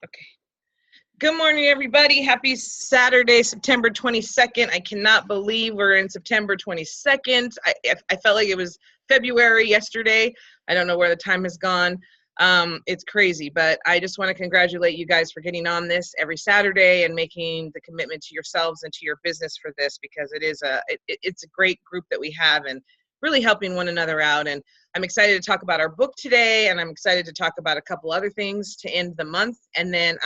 Okay. Good morning, everybody. Happy Saturday, September 22nd. I cannot believe we're in September 22nd. I felt like it was February yesterday. I don't know where the time has gone. It's crazy, but I just want to congratulate you guys for getting on this every Saturday and making the commitment to yourselves and to your business for this, because it's a great group that we have and really helping one another out. And I'm excited to talk about our book today, and I'm excited to talk about a couple other things to end the month, and then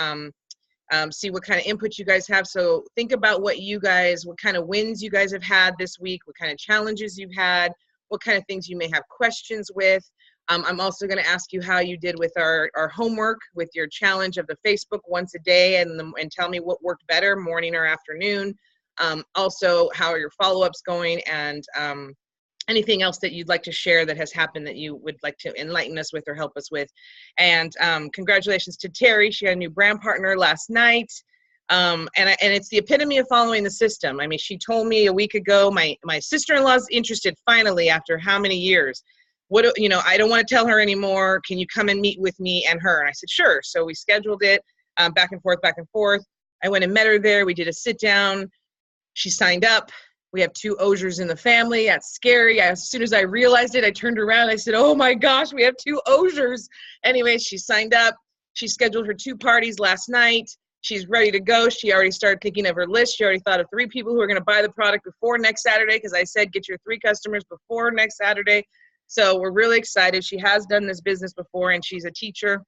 see what kind of input you guys have. So think about what kind of wins you guys have had this week, what kind of challenges you've had, what kind of things you may have questions with. I'm also going to ask you how you did with our homework, with your challenge of the Facebook once a day, and tell me what worked better, morning or afternoon. Also, how are your follow-ups going, and anything else that you'd like to share that has happened that you would like to enlighten us with or help us with. And congratulations to Terry. She got a new brand partner last night. And it's the epitome of following the system. I mean, she told me a week ago, my sister-in-law's interested finally after how many years. I don't want to tell her anymore. Can you come and meet with me and her? And I said, sure. So we scheduled it back and forth. I went and met her there. We did a sit down. She signed up. We have 2 Osiers in the family. That's scary. As soon as I realized it, I turned around. I said, oh my gosh, we have 2 Osiers. Anyway, she signed up. She scheduled her 2 parties last night. She's ready to go. She already started thinking of her list. She already thought of 3 people who are going to buy the product before next Saturday, because I said, get your 3 customers before next Saturday. So we're really excited. She has done this business before, and she's a teacher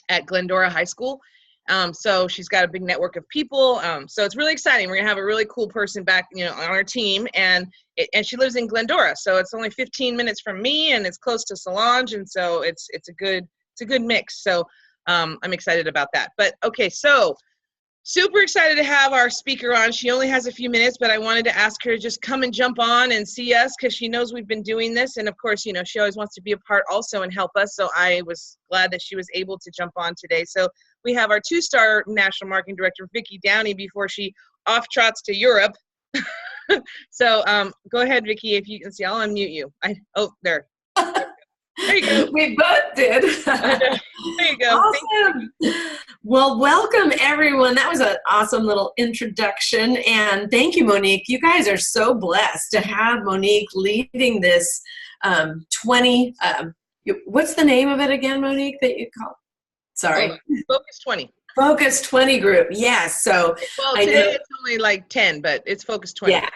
at Glendora High School. So she's got a big network of people. So it's really exciting. We're gonna have a really cool person back, on our team, and she lives in Glendora, so it's only 15 minutes from me, and it's close to Solange, and so it's a good mix. So I'm excited about that. But okay, so super excited to have our speaker on. She only has a few minutes, but I wanted to ask her to just come and jump on and see us, because she knows we've been doing this, and of course, she always wants to be a part also and help us. So I was glad that she was able to jump on today. So we have our 2-star National Marketing Director, Vicki Downey, before she off-trots to Europe. So go ahead, Vicki, if you can see. I'll unmute you. There. There you go. We both did. There you go. Awesome. Well, welcome, everyone. That was an awesome little introduction. And thank you, Monique. You guys are so blessed to have Monique leading this 20. What's the name of it again, Monique, that you call? Sorry. Focus 20. Focus 20 group. Yes. So well, today it's only like 10, but it's Focus 20. Yeah.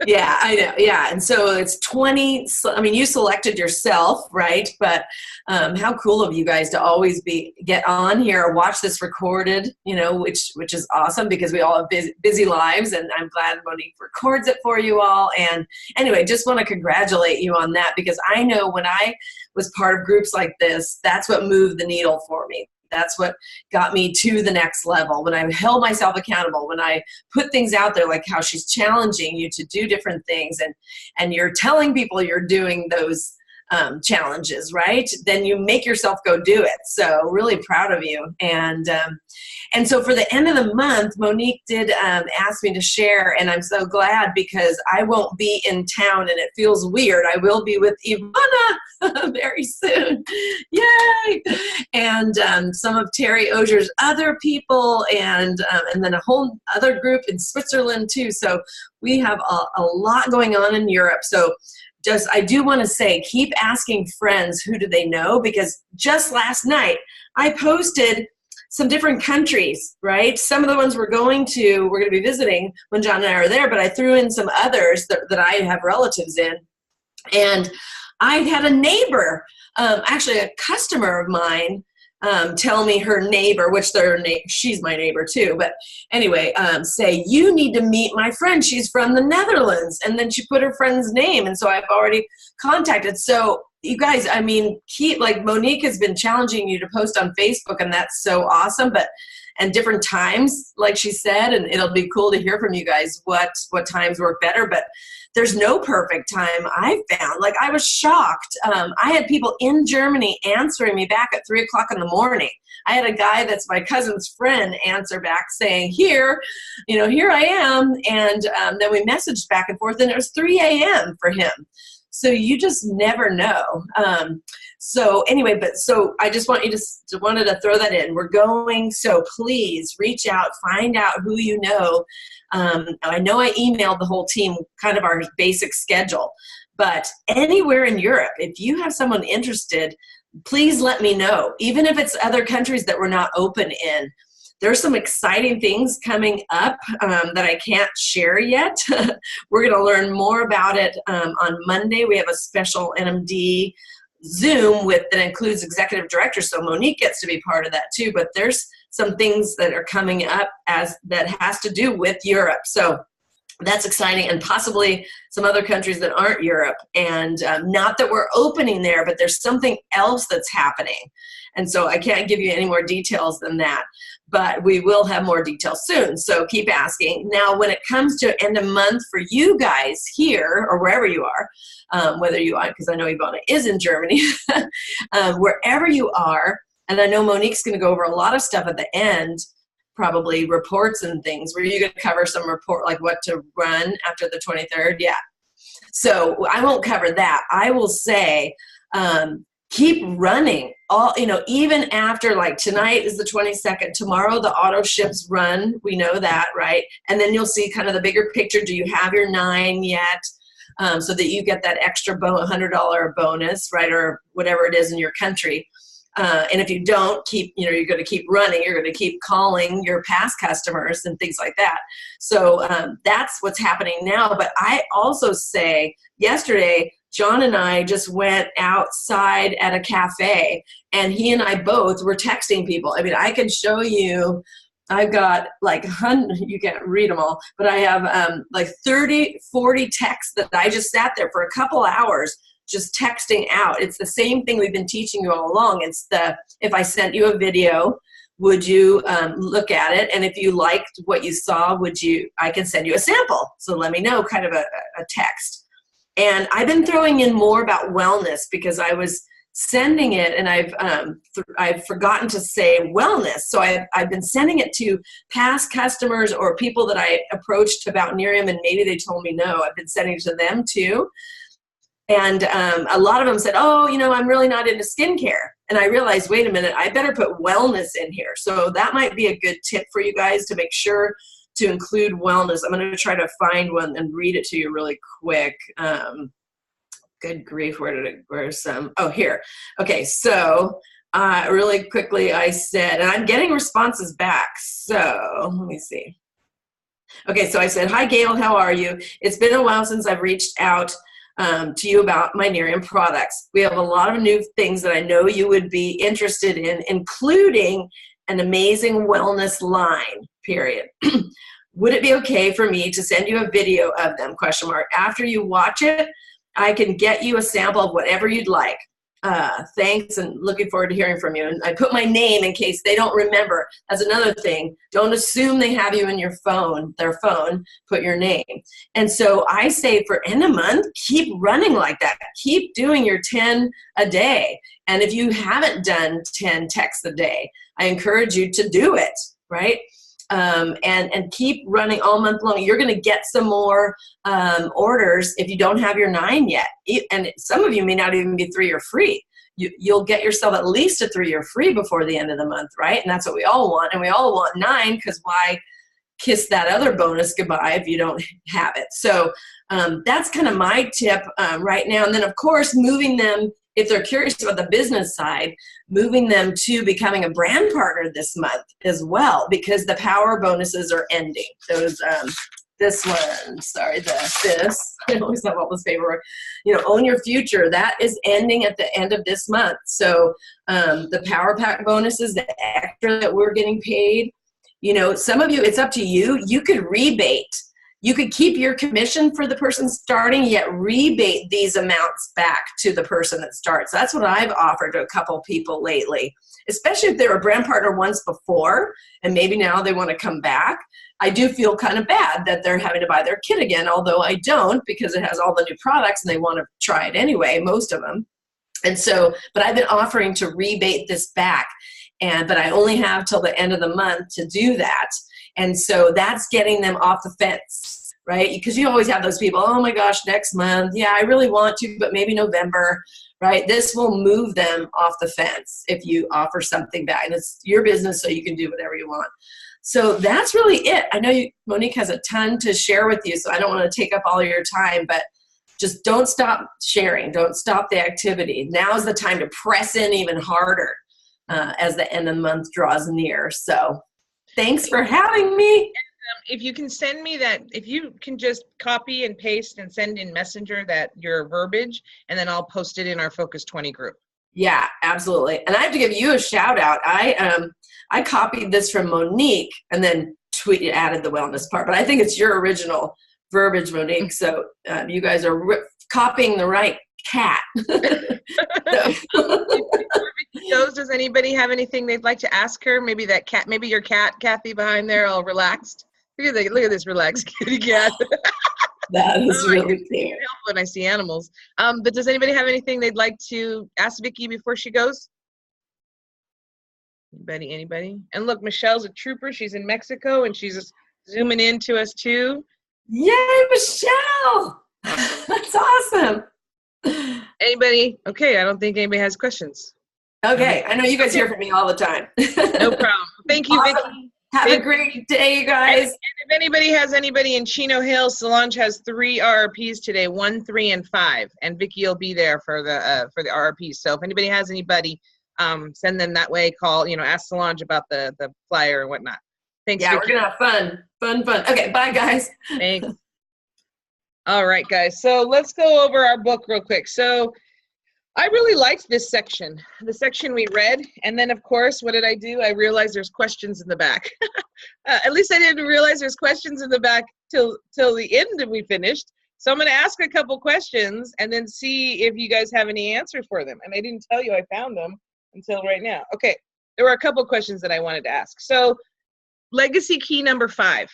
Yeah, I know. Yeah. And so it's 20. I mean, you selected yourself, right? But how cool of you guys to always get on here, watch this recorded, which is awesome, because we all have busy lives, and I'm glad Monique records it for you all. And anyway, just want to congratulate you on that, because I know when I was part of groups like this, that's what moved the needle for me. That's what got me to the next level. When I held myself accountable, when I put things out there, like how she's challenging you to do different things, and you're telling people you're doing those challenges, right? Then you make yourself go do it. So really proud of you. And so for the end of the month, Monique did ask me to share, and I'm so glad, because I won't be in town, and it feels weird. I will be with Ivana very soon. Yay! And some of Terry Osier's other people, and then a whole other group in Switzerland too. So we have a lot going on in Europe. So I do want to say, keep asking friends, who do they know? Because just last night, I posted some different countries, right? Some of the ones we're going to be visiting when John and I are there, but I threw in some others that I have relatives in. And I had a neighbor, actually a customer of mine, tell me her neighbor, which she's my neighbor too, but anyway, say, you need to meet my friend. She's from the Netherlands. And then she put her friend's name. And so I've already contacted. So you guys, I mean, Monique has been challenging you to post on Facebook, and that's so awesome. And different times, like she said, and it'll be cool to hear from you guys what times work better. But there's no perfect time, I found. Like, I was shocked. I had people in Germany answering me back at 3 o'clock in the morning. I had a guy that's my cousin's friend answer back saying, here I am. And then we messaged back and forth, and it was 3 a.m. for him. So you just never know. So anyway, so I just wanted to throw that in. We're going, so please reach out, find out who you know. I know I emailed the whole team kind of our basic schedule, but anywhere in Europe, if you have someone interested, please let me know. Even if it's other countries that we're not open in. There's some exciting things coming up that I can't share yet. We're going to learn more about it on Monday. We have a special NMD Zoom that includes executive directors, so Monique gets to be part of that too. But there's some things that are coming up that has to do with Europe. So that's exciting, and possibly some other countries that aren't Europe. And not that we're opening there, but there's something else that's happening. And so I can't give you any more details than that, but we will have more details soon. So keep asking. Now, when it comes to end of month for you guys here or wherever you are, whether you are, because I know Ivana is in Germany, wherever you are, and I know Monique's going to go over a lot of stuff at the end, probably reports and things. Were you going to cover some report, like what to run after the 23rd? Yeah. So I won't cover that. I will say, keep running even after, like, tonight is the 22nd, tomorrow the auto ships run. We know that, right? And then you'll see kind of the bigger picture. Do you have your 9 yet? So that you get that extra $100 bonus, right? Or whatever it is in your country. And if you don't you're going to keep running, you're going to keep calling your past customers and things like that. So that's what's happening now. But I also say yesterday, John and I just went outside at a cafe, and he and I both were texting people. I mean, I can show you, I've got like you can't read them all, but I have like 30, 40 texts that I just sat there for a couple hours just texting out. It's the same thing we've been teaching you all along. It's if I sent you a video, would you look at it? And if you liked what you saw, I can send you a sample. So let me know, kind of a text. And I've been throwing in more about wellness because I was sending it, and I've forgotten to say wellness. So I've been sending it to past customers or people that I approached about Nerium, and maybe they told me no. I've been sending it to them too. And a lot of them said, oh, I'm really not into skincare. And I realized, wait a minute, I better put wellness in here. So that might be a good tip for you guys to make sure to include wellness. I'm going to try to find one and read it to you really quick. Good grief, where's some? Oh, here. Okay, so really quickly I said, and I'm getting responses back. So let me see. Okay, so I said, hi, Gail, how are you? It's been a while since I've reached out to you about my Nerium products. We have a lot of new things that I know you would be interested in, including an amazing wellness line, period. Would it be okay for me to send you a video of them, ? After you watch it, I can get you a sample of whatever you'd like. Thanks, and looking forward to hearing from you. And I put my name in case they don't remember. That's another thing. Don't assume they have you in their phone, put your name. And so I say for end of month, keep running like that. Keep doing your 10 a day. And if you haven't done 10 texts a day, I encourage you to do it, right? And keep running all month long. You're going to get some more orders if you don't have your 9 yet. And some of you may not even be 3 or free. You'll get yourself at least a 3 or free before the end of the month, right? And that's what we all want. And we all want 9, because why kiss that other bonus goodbye if you don't have it? So that's kind of my tip right now. And then, of course, moving them, if they're curious about the business side, moving them to becoming a brand partner this month as well, because the power bonuses are ending. Those, this one, sorry, this, I always have all this paperwork, own your future, that is ending at the end of this month. So the power pack bonuses, the extra that we're getting paid, some of you, it's up to you. You could rebate. You could keep your commission for the person starting, yet rebate these amounts back to the person that starts. That's what I've offered to a couple people lately, especially if they were a brand partner once before, and maybe now they want to come back. I do feel kind of bad that they're having to buy their kit again, although I don't, because it has all the new products and they want to try it anyway, most of them. And so, but I've been offering to rebate this back, but I only have till the end of the month to do that. And so that's getting them off the fence. right? Because you always have those people, oh my gosh, next month. Yeah, I really want to, but maybe November, right? This will move them off the fence if you offer something back. And it's your business, so you can do whatever you want. So that's really it. I know Monique has a ton to share with you, so I don't want to take up all your time, but just don't stop sharing. Don't stop the activity. Now is the time to press in even harder as the end of the month draws near. So thanks for having me. If you can send me that, if you can just copy and paste and send in Messenger that your verbiage, and then I'll post it in our Focus 20 group. Yeah, absolutely. And I have to give you a shout out. I copied this from Monique and then added the wellness part, but I think it's your original verbiage, Monique. So you guys are copying the right cat. Does anybody have anything they'd like to ask her? Maybe that cat, maybe your cat, Kathy, behind there, all relaxed. Look at this relaxed kitty cat. That is really cute. When I see animals. But does anybody have anything they'd like to ask Vicki before she goes? Anybody? And look, Michelle's a trooper. She's in Mexico, and she's just zooming in to us too. Yay, Michelle! That's awesome. Anybody? Okay, I don't think anybody has questions. Okay, I know you guys hear from me all the time. No problem. Thank you, Awesome. Vicki. Have a great day, you guys. And if anybody has anybody in Chino Hills, Solange has 3 RRPs today, 1, 3, and 5, and Vicki will be there for the RRPs. So if anybody has anybody, send them that way. Call, ask Solange about the flyer and whatnot. Thanks. Yeah, Vicki. we're gonna have fun. Okay, bye, guys. Thanks. All right, guys. So let's go over our book real quick. So I really liked this section, the section we read. And then, of course, what did I do? I realized there's questions in the back. At least I didn't realize there's questions in the back till the end that we finished. So I'm going to ask a couple questions and then see if you guys have any answers for them. And I didn't tell you I found them until right now. Okay, there were a couple questions that I wanted to ask. So legacy key number 5.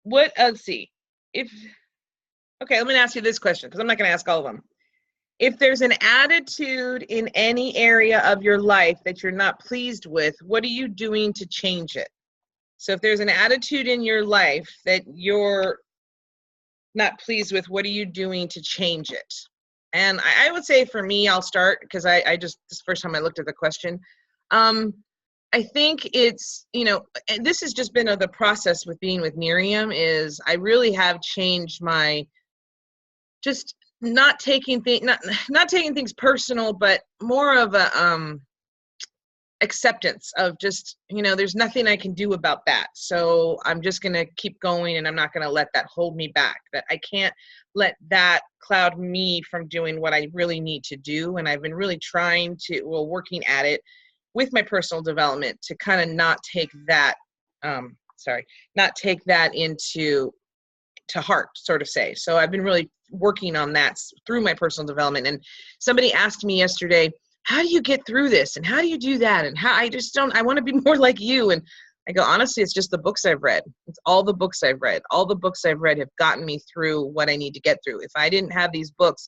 Let's see. Okay, let me ask you this question, because I'm not going to ask all of them. If there's an attitude in any area of your life that you're not pleased with, what are you doing to change it? So if there's an attitude in your life that you're not pleased with, what are you doing to change it? And I would say for me, I'll start, because this is the first time I looked at the question. I think it's, and this has just been the process with being with Miriam, is I really have changed my just not taking things personal, but more of a acceptance of just, there's nothing I can do about that. So I'm just going to keep going, and I'm not going to let that hold me back. That I can't let that cloud me from doing what I really need to do. And I've been really working at it with my personal development to kind of not take that into heart, sort of say. So I've been really working on that through my personal development. And somebody asked me yesterday, how do you get through this? And how do you do that? And how I want to be more like you. And I go, honestly, it's just the books I've read. It's all the books I've read. All the books I've read have gotten me through what I need to get through. If I didn't have these books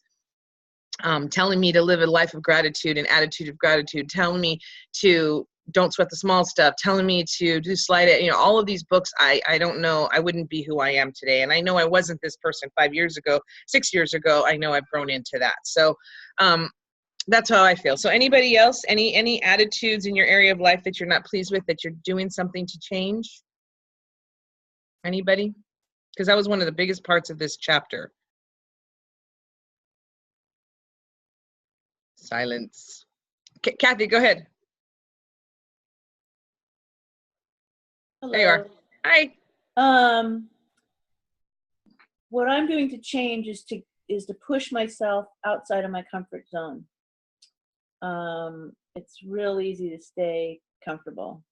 telling me to live a life of gratitude and attitude of gratitude, telling me to don't sweat the small stuff, telling me to do slide it, all of these books, I don't know, I wouldn't be who I am today. And I know I wasn't this person 5 years ago, 6 years ago. I know I've grown into that. So that's how I feel. So anybody else, any attitudes in your area of life that you're not pleased with, that you're doing something to change? Anybody? Because that was one of the biggest parts of this chapter. Silence. Kathy, go ahead. Hello. There you are. Hi. What I'm doing to change is to push myself outside of my comfort zone. It's real easy to stay comfortable,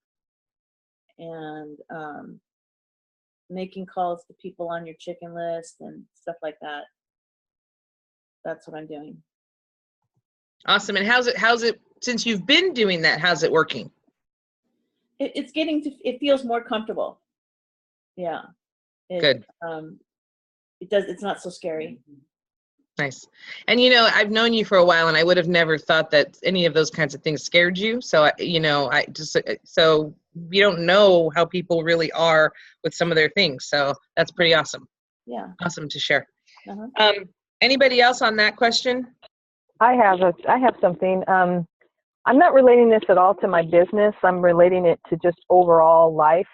and making calls to people on your chicken list and stuff like that. That's what I'm doing. Awesome. And how's it, since you've been doing that, how's it working? It feels more comfortable. Yeah. Good. It's not so scary. Nice. And, I've known you for a while, and I would have never thought that any of those kinds of things scared you. So, so you don't know how people really are with some of their things. So that's pretty awesome. Yeah. Awesome to share. Uh-huh. Anybody else on that question? I have something. I'm not relating this at all to my business. I'm relating it to just overall life.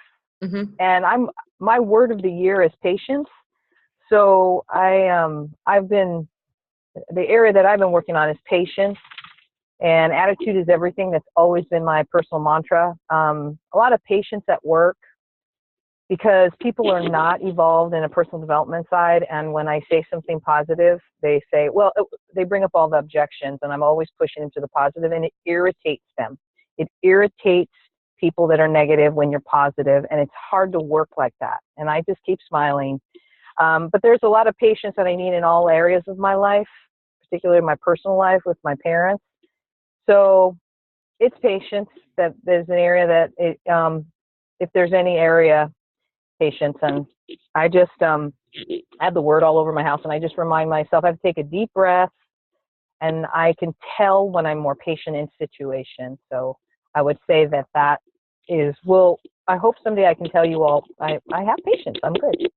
Mm-hmm. And my word of the year is patience. So the area that I've been working on is patience, and attitude is everything. That's always been my personal mantra. A lot of patience at work, because people are not evolved in a personal development side. And when I say something positive, they say, well, they bring up all the objections, and I'm always pushing them to the positive, and it irritates them. It irritates people that are negative when you're positive, and it's hard to work like that. And I just keep smiling. But there's a lot of patience that I need in all areas of my life, particularly my personal life with my parents. So it's patience. That there's an area that if there's any area, patience. And I just have the word all over my house, and I just remind myself I have to take a deep breath, and I can tell when I'm more patient in situations. So I would say that is, well, I hope someday I can tell you all I have patience. I'm good.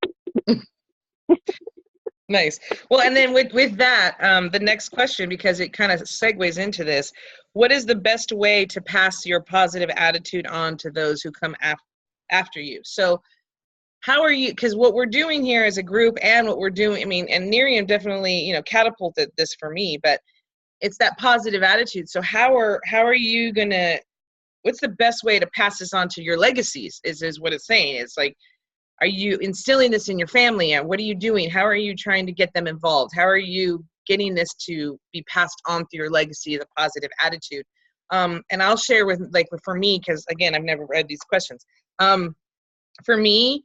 Nice. Well, and then with that, the next question, because it kind of segues into this, what is the best way to pass your positive attitude on to those who come after you? So how are you, because what we're doing here as a group and what we're doing, and Miriam definitely, catapulted this for me, but it's that positive attitude. So how are you what's the best way to pass this on to your legacies is what it's saying. It's like, are you instilling this in your family? And what are you doing? How are you trying to get them involved? How are you getting this to be passed on through your legacy, the positive attitude? And I'll share for me, because again, I've never read these questions. For me,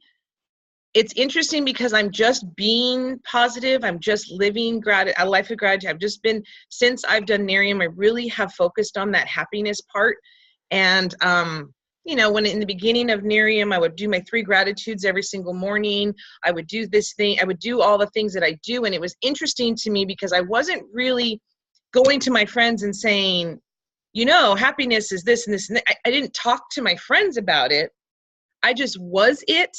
it's interesting because I'm just being positive. I'm just living a life of gratitude. Since I've done Nerium, I really have focused on that happiness part. And, when in the beginning of Nerium, I would do my 3 gratitudes every single morning. I would do this thing. I would do all the things that I do. And it was interesting to me because I wasn't really going to my friends and saying, happiness is this and this. And I didn't talk to my friends about it. I just was it.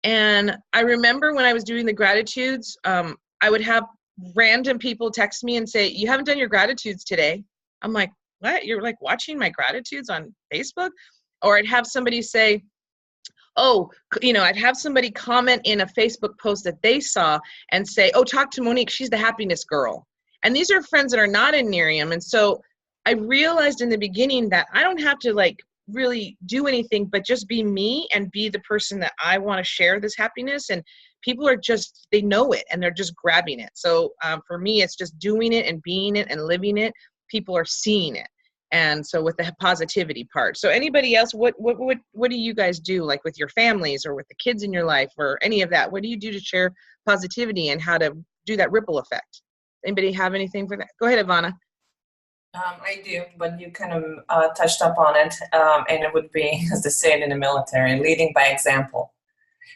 And I remember when I was doing the gratitudes, I would have random people text me and say, you haven't done your gratitudes today. I'm like, what? You're like watching my gratitudes on Facebook? Or I'd have somebody say, I'd have somebody comment in a Facebook post that they saw and say, oh, talk to Monique. She's the happiness girl. And these are friends that are not in Nerium. And so I realized in the beginning that I don't have to really do anything but just be me and be the person that I want to share this happiness. And people are they know it and they're just grabbing it. So for me, it's just doing it and being it and living it. People are seeing it. And so with the positivity part. So anybody else, what do you guys do, like with your families or with the kids in your life or any of that? What do you do to share positivity and how to do that ripple effect? Anybody have anything for that? Go ahead, Ivana. I do, but you kind of touched up on it, and it would be, as they say it in the military, leading by example.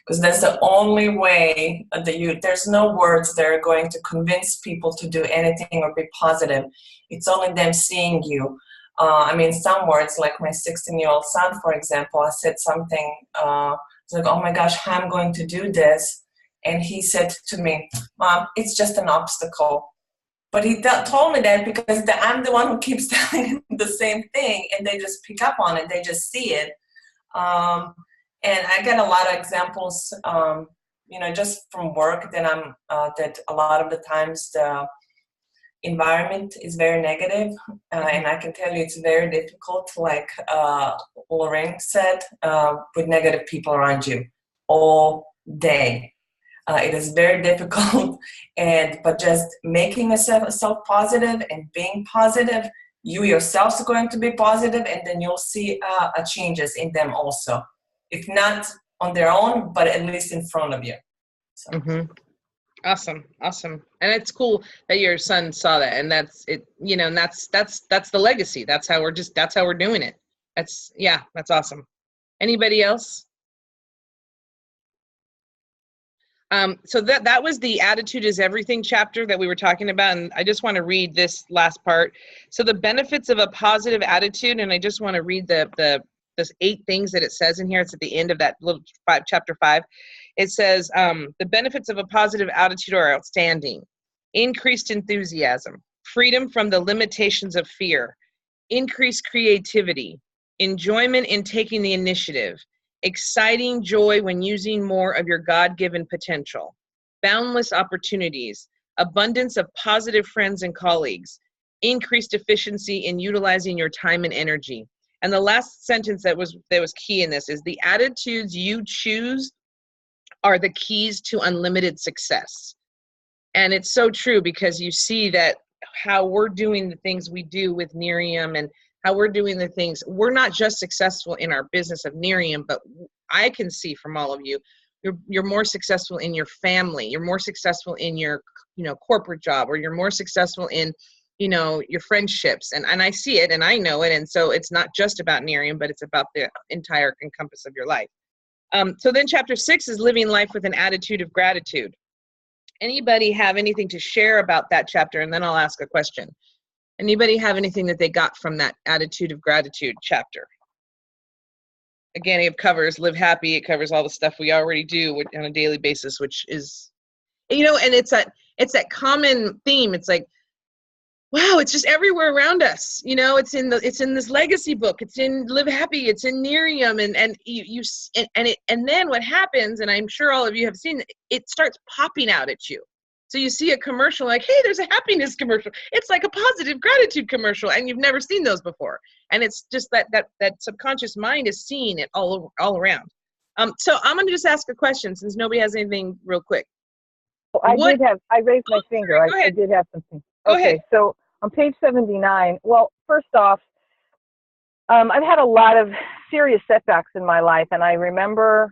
Because that's the only way there's no words that are going to convince people to do anything or be positive. It's only them seeing you. Some words, like my 16-year-old son, for example, I said something, it's like, oh my gosh, I'm going to do this. And he said to me, Mom, it's just an obstacle. But he told me that because I'm the one who keeps telling him the same thing, and they just pick up on it. They just see it. And I get a lot of examples, just from work that a lot of the times the environment is very negative. And I can tell you it's very difficult, like Lorraine said, with negative people around you all day. It is very difficult, but just making yourself positive and being positive, you yourself are going to be positive, and then you'll see changes in them also. If not on their own, but at least in front of you. So. Mm-hmm. Awesome. And it's cool that your son saw that, and that's it. And that's the legacy. That's how we're doing it. That's awesome. Anybody else? So that was the attitude is everything chapter that we were talking about. And I just want to read this last part. So the benefits of a positive attitude, and I just want to read those 8 things that it says in here. It's at the end of that little chapter 5. It says, the benefits of a positive attitude are outstanding. Increased enthusiasm, freedom from the limitations of fear, increased creativity, enjoyment in taking the initiative, exciting joy when using more of your God-given potential, boundless opportunities, abundance of positive friends and colleagues, increased efficiency in utilizing your time and energy. And the last sentence that was key in this is the attitudes you choose are the keys to unlimited success. And it's so true, because you see that how we're doing the things we do with Nerium and how we're doing the things, we're not just successful in our business of Nerium, but I can see from all of you, you're more successful in your family, you're more successful in your, corporate job, or you're more successful in, your friendships. And I see it and I know it. And so it's not just about Nerium, but it's about the entire encompass of your life. So then chapter 6 is living life with an attitude of gratitude. Anybody have anything to share about that chapter? And then I'll ask a question. Anybody have anything that they got from that attitude of gratitude chapter? Again, it covers live happy. It covers all the stuff we already do on a daily basis, which is, and it's that common theme. It's like, wow, it's just everywhere around us. It's in this legacy book. It's in Live Happy. It's in Nerium, and then what happens, and I'm sure all of you have seen, it starts popping out at you. So you see a commercial like, hey, there's a happiness commercial. It's like a positive gratitude commercial, and you've never seen those before. And it's just that subconscious mind is seeing it all around. So I'm going to just ask a question since nobody has anything real quick. I raised my finger. I did have something. Go ahead. So on page 79, well, first off, I've had a lot of serious setbacks in my life, and I remember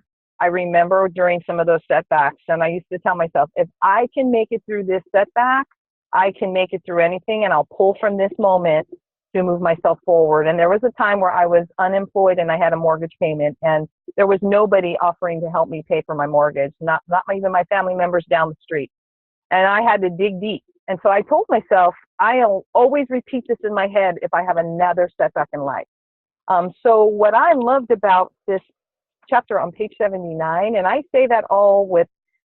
during some of those setbacks, and I used to tell myself, if I can make it through this setback, I can make it through anything, and I'll pull from this moment to move myself forward. And there was a time where I was unemployed and I had a mortgage payment, and there was nobody offering to help me pay for my mortgage, not even my family members down the street. And I had to dig deep. And so I told myself, I'll always repeat this in my head if I have another setback in life. So what I loved about this chapter on page 79, and I say that all with,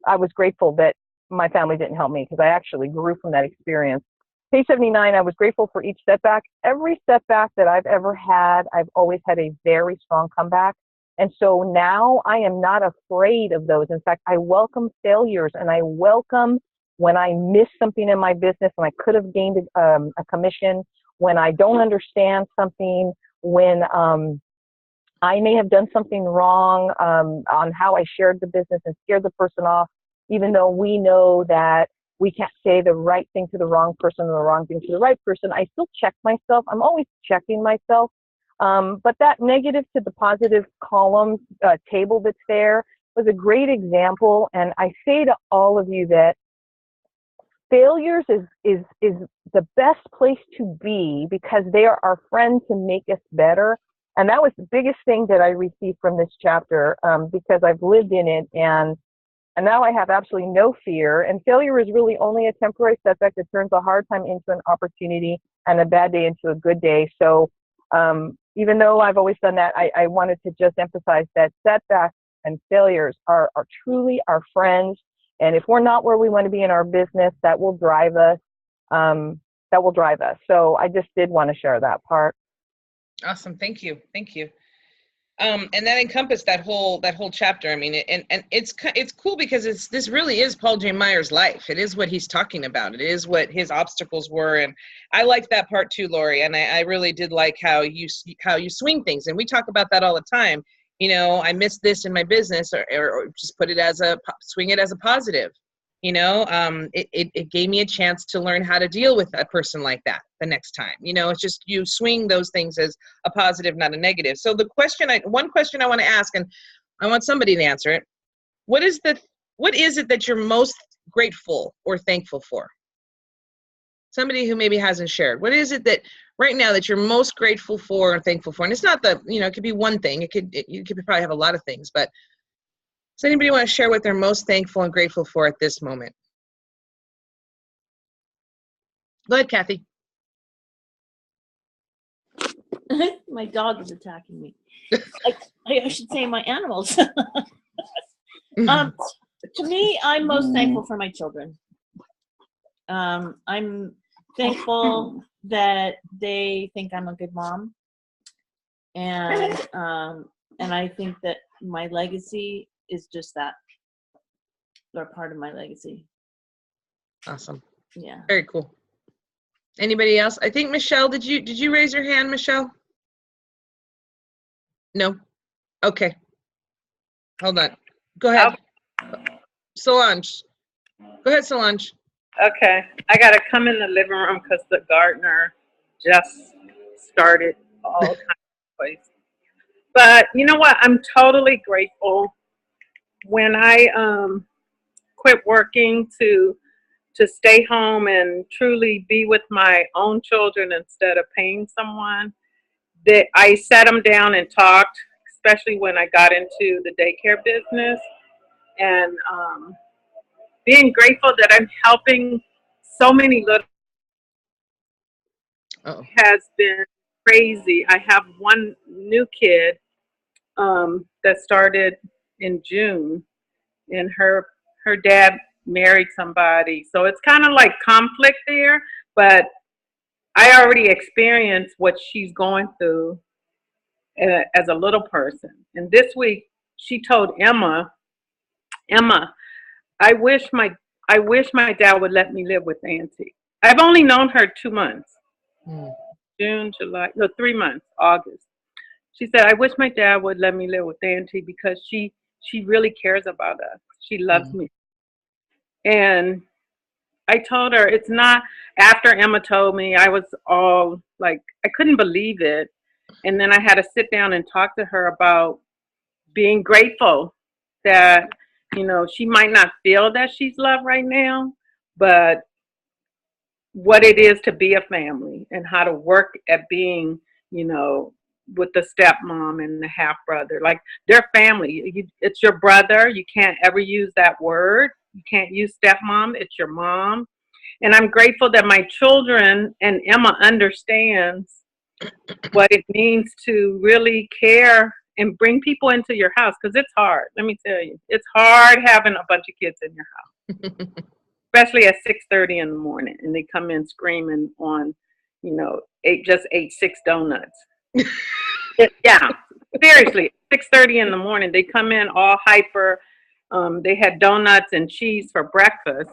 I was grateful that my family didn't help me because I actually grew from that experience. Page 79, I was grateful for each setback. Every setback that I've ever had, I've always had a very strong comeback. And so now I am not afraid of those. In fact, I welcome failures, and I welcome when I miss something in my business, when I could have gained a commission, when I don't understand something, when I may have done something wrong on how I shared the business and scared the person off, even though we know that we can't say the right thing to the wrong person or the wrong thing to the right person. I still check myself. I'm always checking myself. But that negative to the positive column table that's there was a great example. And I say to all of you that failures is the best place to be, because they are our friend to make us better. And that was the biggest thing that I received from this chapter, because I've lived in it, and now I have absolutely no fear. And failure is really only a temporary setback that turns a hard time into an opportunity and a bad day into a good day. So even though I've always done that, I wanted to just emphasize that setbacks and failures are truly our friends. And if we're not where we want to be in our business, that will drive us. So I just did want to share that part. Awesome. Thank you. And that encompassed that whole chapter. I mean, and it's cool because this really is Paul J. Meyer's life. It is what he's talking about. It is what his obstacles were. And I liked that part too, Lori. And I really did like how you swing things. And we talk about that all the time. I missed this in my business, or just swing it as a positive. It gave me a chance to learn how to deal with a person like that the next time. It's just you swing those things as a positive, not a negative. So one question I want to ask, and I want somebody to answer it. What is it that you're most grateful or thankful for? Somebody who maybe hasn't shared. What is it that right now that you're most grateful for or thankful for? And it's not it could be one thing. You could probably have a lot of things, but Does anybody want to share what they're most thankful and grateful for at this moment? Go ahead, Kathy. My dog is attacking me. I should say my animals. To me, I'm most thankful for my children. I'm thankful that they think I'm a good mom, and I think that my legacy is just that. They're part of my legacy. Awesome. Yeah. Very cool. Anybody else? I think Michelle, did you raise your hand, Michelle? No? Okay. Hold on. Go ahead. Solange. Go ahead, Solange. Okay. I got to come in the living room because the gardener just started all kinds of places. But you know what? I'm totally grateful when I quit working to stay home and truly be with my own children instead of paying someone. That I sat them down and talked, especially when I got into the daycare business, and being grateful that I'm helping so many little has been crazy. I have one new kid that started in June, and her dad married somebody, so it's kind of like conflict there, but I already experienced what she's going through as a little person. And this week she told Emma, I wish my dad would let me live with Auntie. I've only known her 2 months. June, July, no, 3 months, August. She said, I wish my dad would let me live with Auntie because she really cares about us. She loves me. And I told her it's not, after Emma told me, I was all like, I couldn't believe it. And then I had to sit down and talk to her about being grateful that, you know, she might not feel that she's loved right now, but what it is to be a family and how to work at being, you know, with the stepmom and the half brother. Like, they're family. It's your brother. You can't ever use that word. You can't use stepmom. It's your mom. And I'm grateful that my children and Emma understands what it means to really care and bring people into your house, because it's hard. Let me tell you, it's hard having a bunch of kids in your house, especially at 6:30 in the morning, and they come in screaming on, you know, just ate 6 donuts. Yeah, seriously, 6:30 in the morning, they come in all hyper. They had donuts and cheese for breakfast,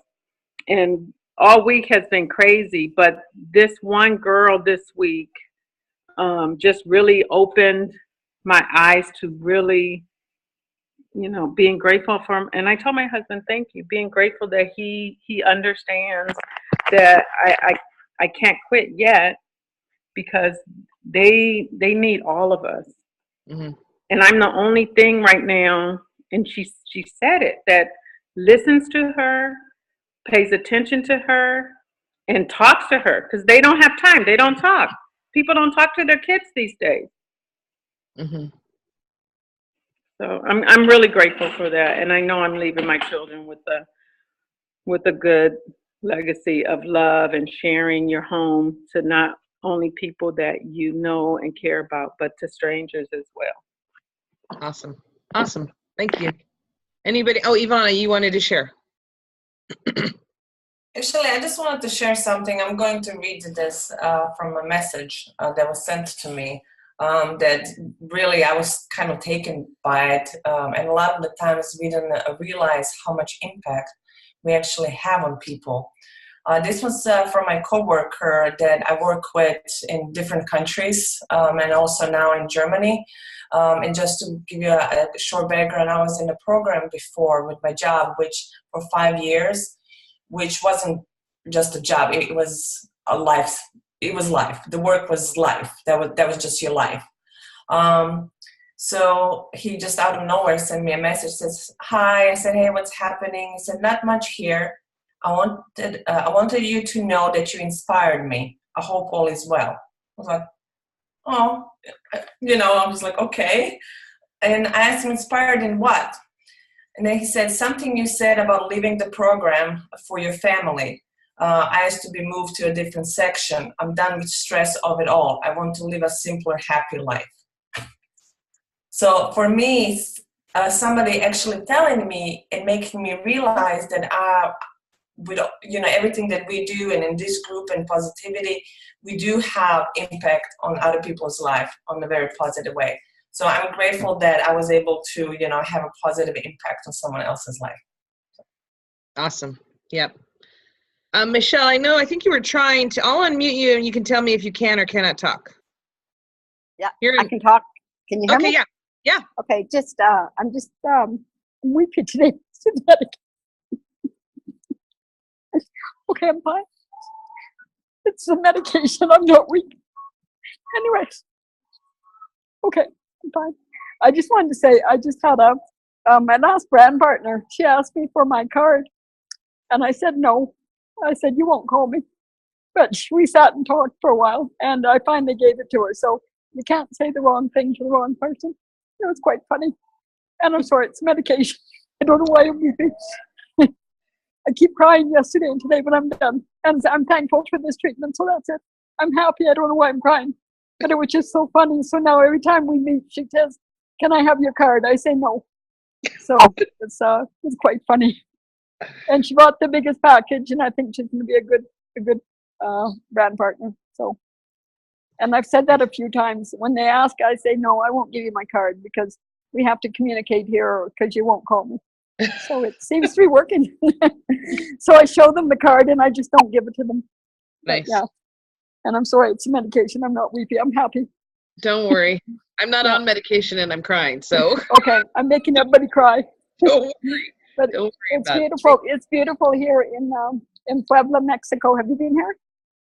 and all week has been crazy. But this one girl this week just really opened my eyes to really, you know, being grateful for him. And I told my husband, thank you, being grateful that he understands that I can't quit yet, because they need all of us. And I'm the only thing right now, and she said it, that listens to her, pays attention to her, and talks to her, because they don't have time. They don't talk. People don't talk to their kids these days. So I'm really grateful for that, and I know I'm leaving my children with a good legacy of love and sharing your home to not only people that you know and care about, but to strangers as well. Awesome. Awesome. Thank you. Anybody? Oh, Ivana, you wanted to share. Actually, I just wanted to share something. I'm going to read this from a message that was sent to me that really I was kind of taken by it. And a lot of the times we don't realize how much impact we actually have on people. This was from my coworker that I work with in different countries and also now in Germany. And just to give you a short background, I was in a program before with my job, which for 5 years, which wasn't just a job, it was a life. It was life. The work was life. That was just your life. So he just out of nowhere sent me a message, says, hi. I said, hey, what's happening? He said, not much here. I wanted you to know that you inspired me. I hope all is well. I was like, oh, you know, I was like, okay. And I asked him, inspired in what? And then he said, something you said about leaving the program for your family. I asked to be moved to a different section. I'm done with stress of it all. I want to live a simpler, happy life. So for me, somebody actually telling me and making me realize that with everything that we do and in this group and positivity, we do have impact on other people's life on a very positive way. So I'm grateful that I was able to, have a positive impact on someone else's life. Awesome. Yep. Michelle, I think you were trying to, I'll unmute you and you can tell me if you can or cannot talk. Yeah, You're I can talk. Can you hear me? Okay, yeah. Yeah. Okay, I'm weepy today. Okay, I'm fine. It's the medication. I'm not weak. Anyways, okay, I'm fine. I just wanted to say, I just had my last brand partner. She asked me for my card, and I said no. I said, you won't call me. But we sat and talked for a while, and I finally gave it to her. So you can't say the wrong thing to the wrong person. It was quite funny. And I'm sorry, it's medication. I don't know why I'm weeping. I keep crying yesterday and today, but I'm done. And I'm thankful for this treatment, so that's it. I'm happy. I don't know why I'm crying. But it was just so funny. So now every time we meet, she says, can I have your card? I say no. So it's quite funny. And she bought the biggest package, and I think she's going to be a good brand partner. So, and I've said that a few times. When they ask, I say, no, I won't give you my card because we have to communicate here because you won't call me. So it seems to be working. So I show them the card and I just don't give it to them. Nice. But, yeah. And I'm sorry, it's medication. I'm not weepy. I'm happy. Don't worry. I'm not on medication and I'm crying, so. Okay, I'm making everybody cry. Don't worry. But Don't worry it's about beautiful. It's beautiful here in Puebla, Mexico. Have you been here?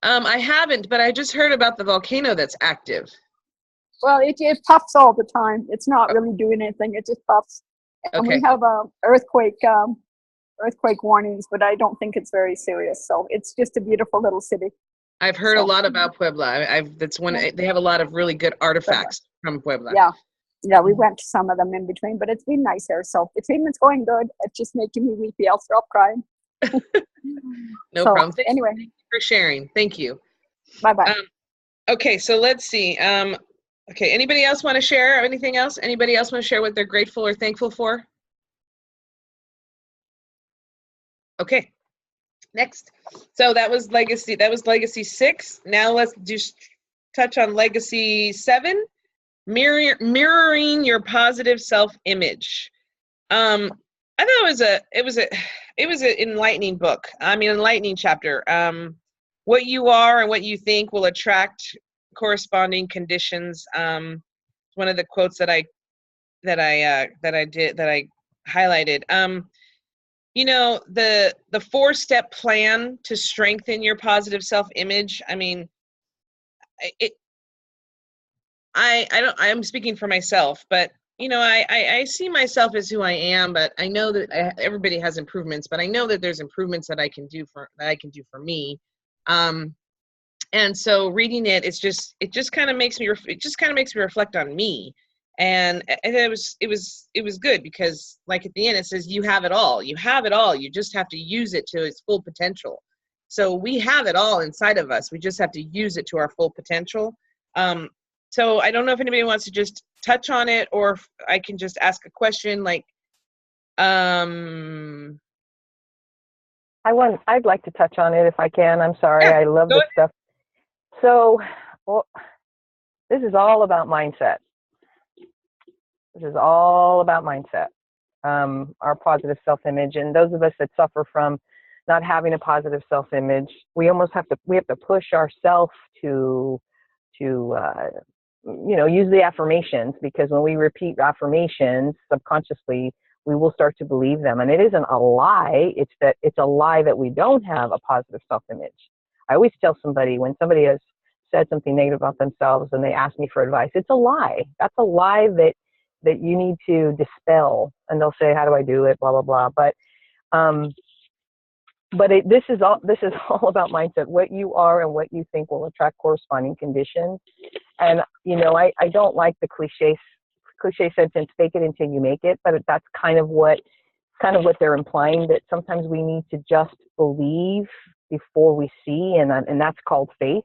I haven't, but I just heard about the volcano that's active. Well, it puffs all the time. It's not really doing anything. It just puffs. And Okay. we have earthquake warnings, but I don't think it's very serious. So it's just a beautiful little city. I've heard a lot about Puebla. They have a lot of really good artifacts from Puebla. Yeah, we went to some of them in between, but it's been nice here. So the treatment's going good. It's just making me weepy. I'll stop crying. No problem. Anyway. Thank you for sharing. Thank you. Bye-bye. Okay, so let's see. Okay, anybody else want to share anything else? Anybody else want to share what they're grateful or thankful for? Okay, next. So that was legacy 6. Now let's just touch on legacy 7, mirroring your positive self-image. I thought it was an enlightening book. I mean, enlightening chapter. What you are and what you think will attract corresponding conditions. One of the quotes that I highlighted. The 4-step plan to strengthen your positive self-image. I mean, I'm speaking for myself, but I see myself as who I am, but I know that everybody has improvements, but I know that there's improvements that I can do for me. And so reading it just kind of makes me reflect on me. And it was good because, like, at the end it says you have it all. You have it all. You just have to use it to its full potential. So we have it all inside of us. We just have to use it to our full potential. So I don't know if anybody wants to just touch on it, or if I can just ask a question. Like, I'd like to touch on it if I can. I'm sorry. Yeah, I love this stuff. So, this is all about mindset. This is all about mindset. Our positive self-image, and those of us that suffer from not having a positive self-image, we have to push ourselves to use the affirmations, because when we repeat affirmations subconsciously, we will start to believe them. And it isn't a lie. It's a lie that we don't have a positive self-image. I always tell somebody, when somebody has said something negative about themselves and they ask me for advice, it's a lie. That's a lie that you need to dispel. And they'll say, how do I do it? Blah, blah, blah. But this is all about mindset. What you are and what you think will attract corresponding conditions. And, I don't like the cliche sentence, fake it until you make it, but that's kind of what kind of what they're implying, that sometimes we need to just believe before we see, and that's called faith.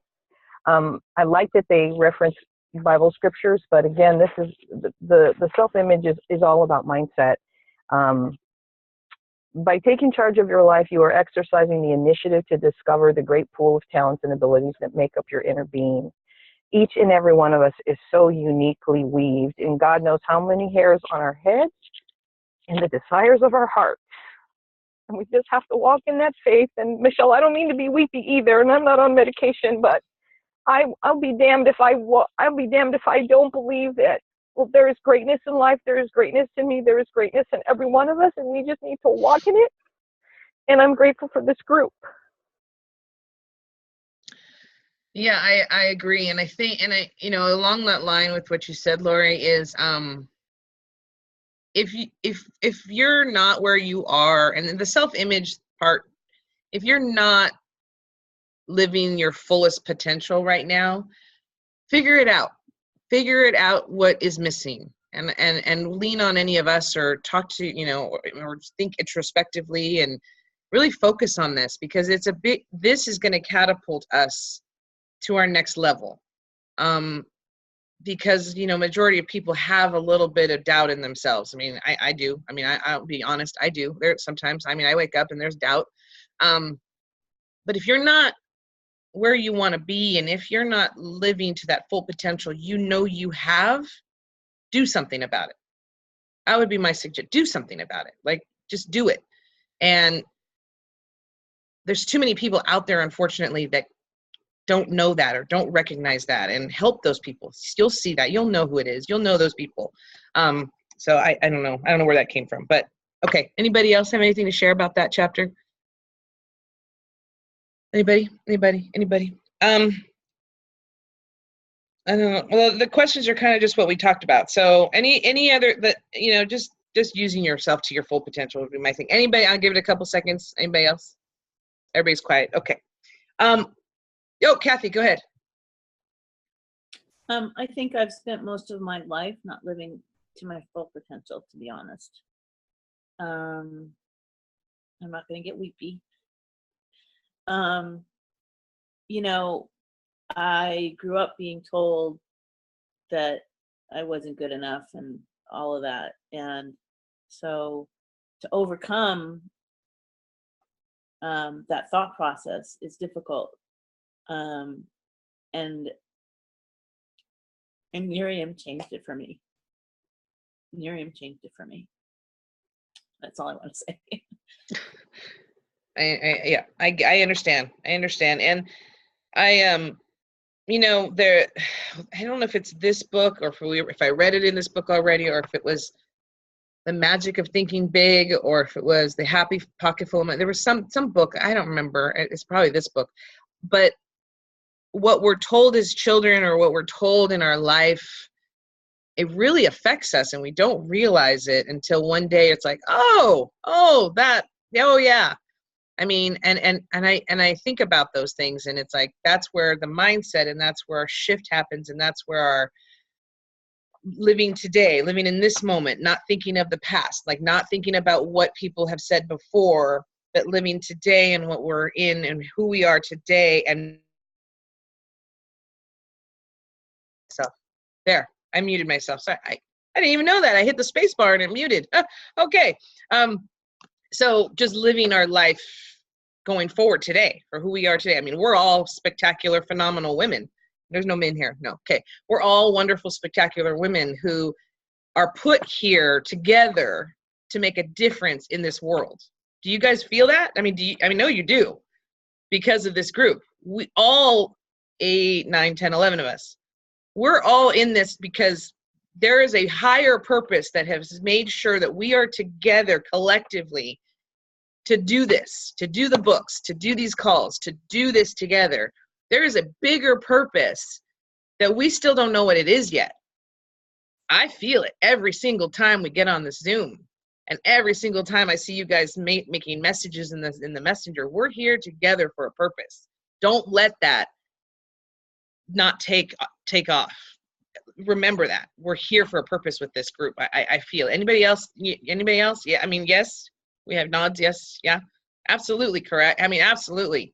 I like that they reference Bible scriptures, but again, this is the self-image is all about mindset. By taking charge of your life, you are exercising the initiative to discover the great pool of talents and abilities that make up your inner being. Each and every one of us is so uniquely weaved, and God knows how many hairs on our heads and the desires of our hearts. And we just have to walk in that faith. And Michelle, I don't mean to be weepy either, and I'm not on medication, but I'll be damned if I'll be damned if I don't believe that. Well, there is greatness in life. There is greatness in me. There is greatness in every one of us, and we just need to walk in it. And I'm grateful for this group. Yeah, I agree. And I think, along that line with what you said, Lori, is if you're not where you are, and the self-image part, if you're not living your fullest potential right now, figure it out what is missing, and lean on any of us, or talk to, or think introspectively and really focus on this, because this is going to catapult us to our next level. Because, majority of people have a little bit of doubt in themselves. I mean, I do. I mean, I'll be honest, I do. Sometimes, I wake up and there's doubt. But if you're not where you want to be, and if you're not living to that full potential you have, do something about it. That would be my suggestion. Do something about it. Like, just do it. And there's too many people out there, unfortunately, that don't know that or don't recognize that, and help those people. You'll see that. You'll know who it is. You'll know those people. So I don't know. I don't know where that came from. But, okay. Anybody else have anything to share about that chapter? Anybody? I don't know. Well, the questions are kind of just what we talked about. So any other that, just using yourself to your full potential would be my thing. Anybody? I'll give it a couple seconds. Anybody else? Everybody's quiet. Okay. Kathy, go ahead. I think I've spent most of my life not living to my full potential, to be honest. I'm not going to get weepy. I grew up being told that I wasn't good enough and all of that. And so to overcome that thought process is difficult. And Miriam changed it for me. That's all I want to say. I understand. And I I don't know if it's this book, or if I read it in this book already, or if it was The Magic of Thinking Big, or if it was The Happy Pocket Full of Money. There was some book, I don't remember. It's probably this book. But what we're told as children, or what we're told in our life, it really affects us, and we don't realize it until one day it's like, oh yeah. I mean, and I think about those things, and it's like, that's where the mindset, and that's where our shift happens, and that's where our living today, living in this moment, not thinking of the past, like not thinking about what people have said before, but living today and what we're in and who we are today. And so there, I muted myself. Sorry, I didn't even know that. I hit the space bar and it muted. Okay. So just living our life going forward today for who we are today. I mean, we're all spectacular, phenomenal women. There's no men here. No. Okay. We're all wonderful, spectacular women who are put here together to make a difference in this world. Do you guys feel that? I mean, no, you do, because of this group. We all 8, 9, 10, 11 of us, we're all in this because there is a higher purpose that has made sure that we are together collectively to do this, to do the books, to do these calls, to do this together. There is a bigger purpose that we still don't know what it is yet. I feel it every single time we get on this Zoom, and every single time I see you guys making messages in the messenger. We're here together for a purpose. Don't let that not take off. Remember that we're here for a purpose with this group. I feel. Anybody else? Yeah. I mean, yes. We have nods. Yes. Yeah. Absolutely correct. I mean, absolutely.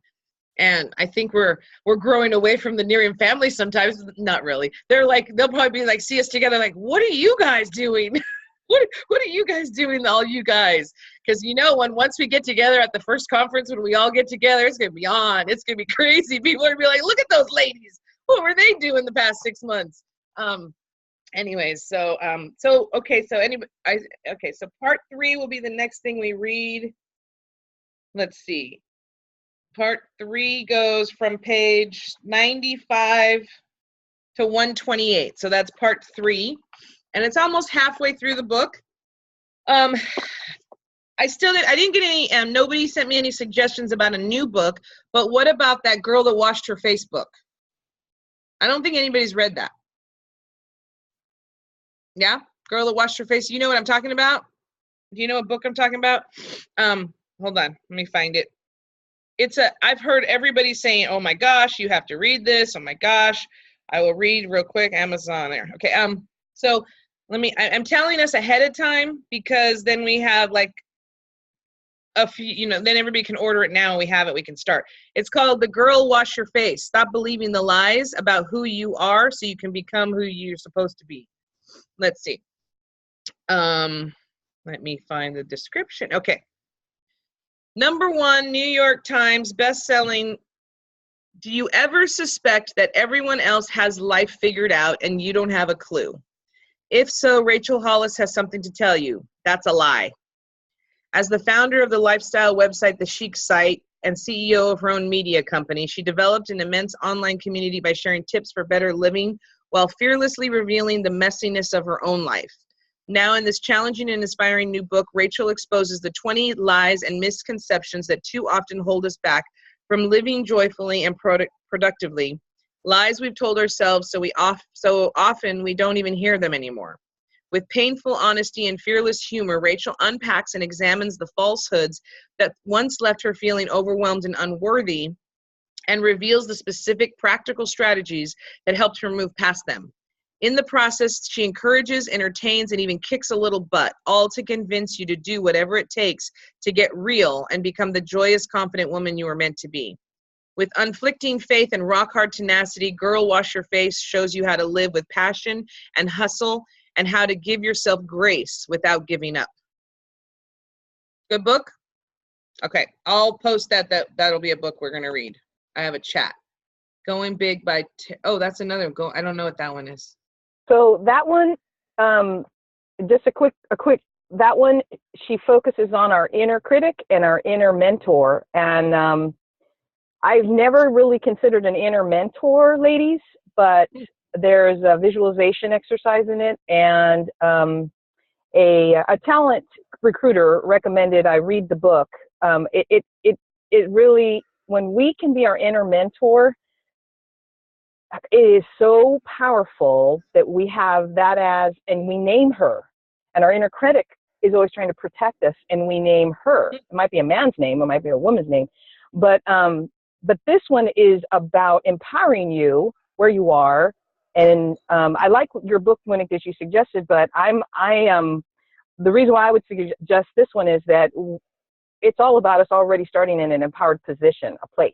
And I think we're growing away from the Nerium family sometimes. Not really. They'll probably be like, see us together, like, what are you guys doing? what are you guys doing, all you guys? Because once we get together at the first conference, when we all get together, it's gonna be on. It's gonna be crazy. People are gonna be like, look at those ladies. What were they doing the past 6 months? Anyways, so part 3 will be the next thing we read. Let's see. Part 3 goes from page 95 to 128. So that's part 3. And it's almost halfway through the book. I didn't get any, nobody sent me any suggestions about a new book, but what about that girl that washed her face book? I don't think anybody's read that. Yeah? Girl that washed her face. You know what I'm talking about? Do you know what book I'm talking about? Hold on, let me find it. I've heard everybody saying, oh my gosh, you have to read this. Oh my gosh. I will read real quick. Amazon there. Okay. So I'm telling us ahead of time, because then we have like a few, then everybody can order it now and we have it, we can start. It's called The Girl Wash Your Face. Stop believing the lies about who you are so you can become who you're supposed to be. Let's see. Let me find the description. Okay. #1 New York Times best-selling. Do you ever suspect that everyone else has life figured out and you don't have a clue? If so, Rachel Hollis has something to tell you. That's a lie. As the founder of the lifestyle website The Chic Site and CEO of her own media company, she developed an immense online community by sharing tips for better living while fearlessly revealing the messiness of her own life. Now, in this challenging and inspiring new book, Rachel exposes the 20 lies and misconceptions that too often hold us back from living joyfully and productively. Lies we've told ourselves so often we don't even hear them anymore. With painful honesty and fearless humor, Rachel unpacks and examines the falsehoods that once left her feeling overwhelmed and unworthy, and reveals the specific practical strategies that helped her move past them. In the process, she encourages, entertains, and even kicks a little butt, all to convince you to do whatever it takes to get real and become the joyous, confident woman you were meant to be. With unflicking faith and rock-hard tenacity, Girl Wash Your Face shows you how to live with passion and hustle and how to give yourself grace without giving up. Good book? Okay, I'll post that. That'll be a book we're going to read. I have a chat. Going Big by, that's another go. I don't know what that one is. So that one, just a quick, that one, she focuses on our inner critic and our inner mentor. And I've never really considered an inner mentor, ladies, but there's a visualization exercise in it. And a talent recruiter recommended I read the book. It really, when we can be our inner mentor, it is so powerful that we have that and we name her. And our inner critic is always trying to protect us, and we name her. It might be a man's name, it might be a woman's name, but this one is about empowering you where you are. And I like your book, Winnick, that you suggested, but the reason why I would suggest this one is that it's all about us already starting in an empowered position, a place.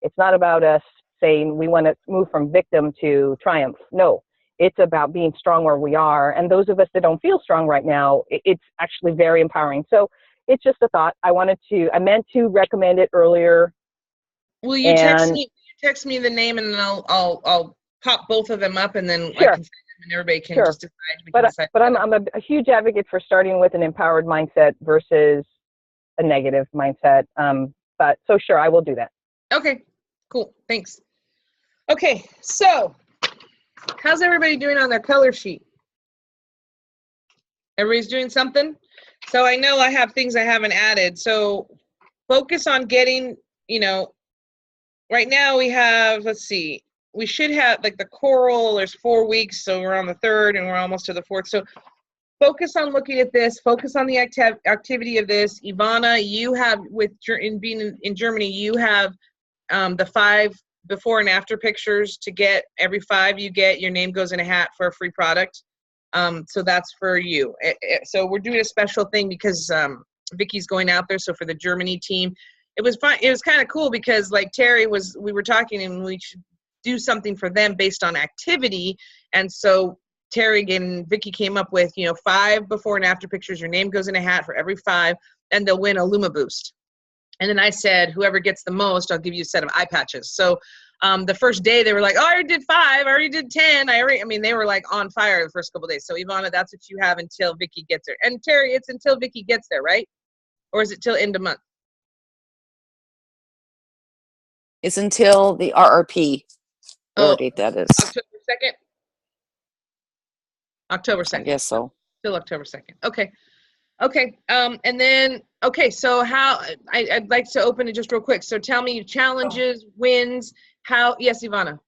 It's not about us saying we want to move from victim to triumph. No, it's about being strong where we are. And those of us that don't feel strong right now, it's actually very empowering. So it's just a thought. I meant to recommend it earlier. Will you text me the name, and then I'll pop both of them up, and then sure. I can send them and everybody can just decide. But I'm a huge advocate for starting with an empowered mindset versus a negative mindset. But so sure, I will do that. Okay, cool. Thanks. Okay, so how's everybody doing on their color sheet? Everybody's doing something? So I know I have things I haven't added. So focus on getting, right now we have, let's see, we should have like the coral, there's 4 weeks. So we're on the 3rd and we're almost to the 4th. So focus on looking at this, focus on the activity of this. Ivana, you have, being in Germany, you have the 5 before and after pictures to get. Every 5 you get, your name goes in a hat for a free product. So that's for you. So we're doing a special thing because Vicky's going out there. So for the Germany team, it was fun. It was kind of cool because like we were talking and we should do something for them based on activity. And so Terry and Vicky came up with, 5 before and after pictures. Your name goes in a hat for every 5, and they'll win a Luma Boost. And then I said, whoever gets the most, I'll give you a set of eye patches. So the first day they were like, oh, I already did 5, I already did 10. They were like on fire the first couple of days. So Ivana, that's what you have until Vicky gets there. And Terry, it's until Vicky gets there, right? Or is it till end of month? It's until the RRP. Whatever date that is. October 2nd? October 2nd. I guess so. Till October 2nd. Okay. And then, so how, I'd like to open it just real quick. So tell me challenges, wins, yes, Ivana.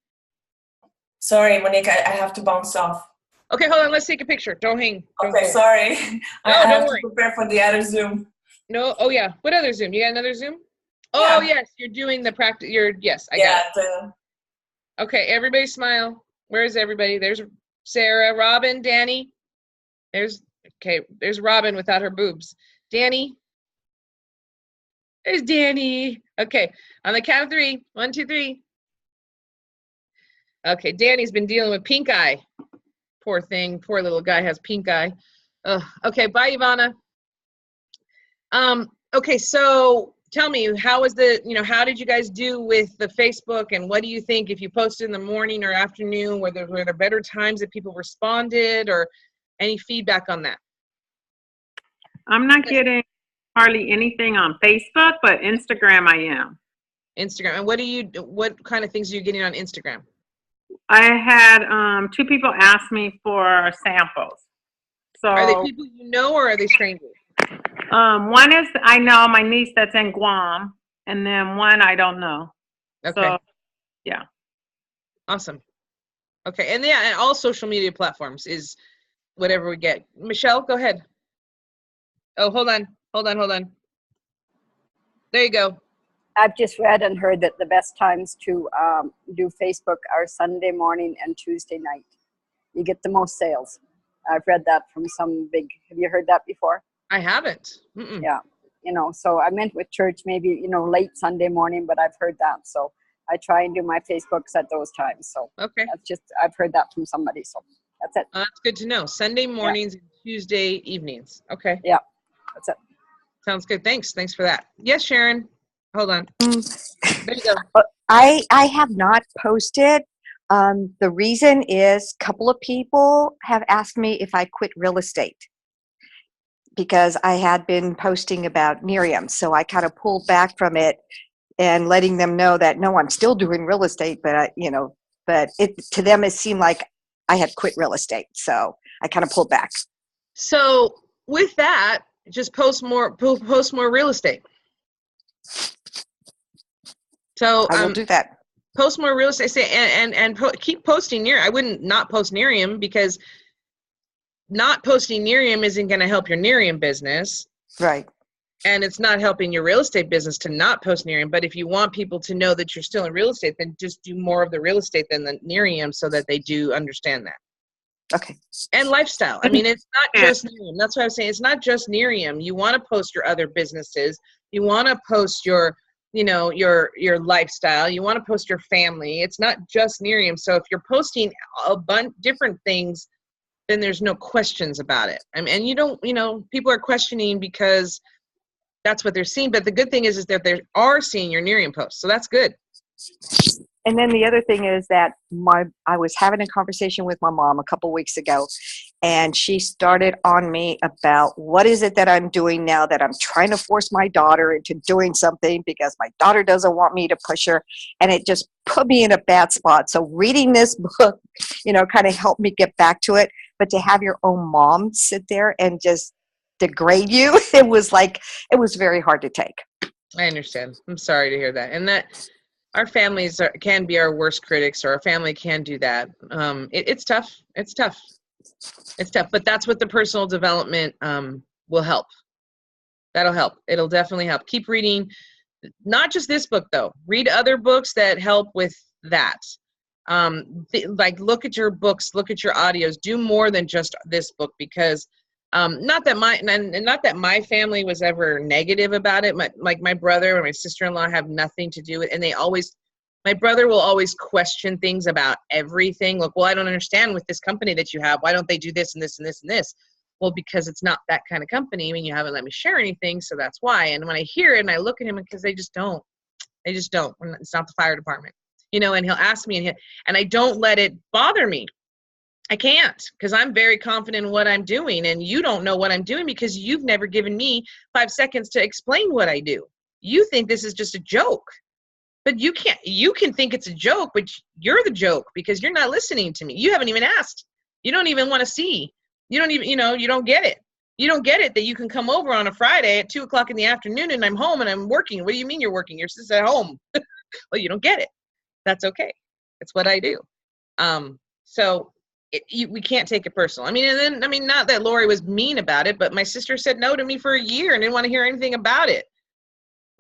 Sorry, Monique, I have to bounce off. Okay, hold on. Let's take a picture. Don't hang. Okay, sorry. I don't have worry. to prepare for the other Zoom. No. Oh, yeah. What other Zoom? You got another Zoom? Yeah. Oh, yes. You're doing the practice. Yes, I got it. Okay, everybody smile. Where is everybody? There's Sarah, Robin, Danny. There's Robin without her boobs. Danny. There's Danny. Okay, on the count of 3. 1, 2, 3. Okay, Danny's been dealing with pink eye. Poor thing. Poor little guy has pink eye. Okay, bye, Ivana. Okay, so tell me, how did you guys do with the Facebook, and what do you think if you posted in the morning or afternoon? Were there better times that people responded, or any feedback on that? I'm not getting hardly anything on Facebook, but Instagram I am. Instagram. And what kind of things are you getting on Instagram? I had 2 people ask me for samples. So are they people you know, or are they strangers? One is I know, my niece that's in Guam, and then one I don't know. Okay. So, yeah. Awesome. Okay, and all social media platforms is whatever we get. Michelle, go ahead. Oh, hold on. There you go. I've just read and heard that the best times to do Facebook are Sunday morning and Tuesday night. You get the most sales. I've read that from some big, have you heard that before? I haven't. Mm-mm. Yeah, so I meant with church maybe, late Sunday morning, but I've heard that. So I try and do my Facebooks at those times. So okay, I've heard that from somebody. So that's it. That's good to know. Sunday mornings and Tuesday evenings. Okay. Yeah, that's it. Sounds good. Thanks for that. Yes, Sharon. Hold on. There you go. I have not posted. The reason is a couple of people have asked me if I quit real estate because I had been posting about Miriam. So I kind of pulled back from it and letting them know that, no, I'm still doing real estate, but to them, it seemed like I had quit real estate. So I kind of pulled back. So with that, just post more real estate. So I will do that. Post more real estate, keep posting near. I wouldn't not post Nerium, because not posting Nerium isn't going to help your Nerium business. Right. And it's not helping your real estate business to not post Nerium. But if you want people to know that you're still in real estate, then just do more of the real estate than the Nerium, so that they do understand that. Okay. And lifestyle. I mean, it's not just Nerium. That's what I was saying. It's not just Nerium. You want to post your other businesses. You want to post your lifestyle. You want to post your family. It's not just Nerium. So if you're posting a bunch different things, then there's no questions about it. I mean, and people are questioning because that's what they're seeing. But the good thing is that they are seeing your Nerium posts. So that's good. And then the other thing is that I was having a conversation with my mom a couple weeks ago, and she started on me about what is it that I'm doing now that I'm trying to force my daughter into doing something because my daughter doesn't want me to push her, and it just put me in a bad spot. So reading this book, kind of helped me get back to it. But to have your own mom sit there and just degrade you, it was very hard to take. I understand. I'm sorry to hear that. And that our families can be our worst critics, or our family can do that. It's tough. It's tough. But that's what the personal development will help. That'll help. It'll definitely help. Keep reading. Not just this book, though. Read other books that help with that. Look at your books. Look at your audios. Do more than just this book, because Not that my family was ever negative about it. My brother and my sister-in-law have nothing to do with it. And my brother will always question things about everything. Like, well, I don't understand with this company that you have. Why don't they do this and this and this and this? Well, because it's not that kind of company. I mean, you haven't let me share anything, so that's why. And when I hear it and I look at him, because they just don't. It's not the fire department, and he'll ask me, and I don't let it bother me. I can't, because I'm very confident in what I'm doing, and you don't know what I'm doing because you've never given me 5 seconds to explain what I do. You think this is just a joke. But you can think it's a joke, but you're the joke because you're not listening to me. You haven't even asked. You don't even want to see. You don't even, you don't get it. You don't get it that you can come over on a Friday at 2:00 in the afternoon and I'm home and I'm working. What do you mean you're working? You're just at home. Well, you don't get it. That's okay. It's what I do. So we can't take it personal. Not that Lori was mean about it, but my sister said no to me for a year and didn't want to hear anything about it.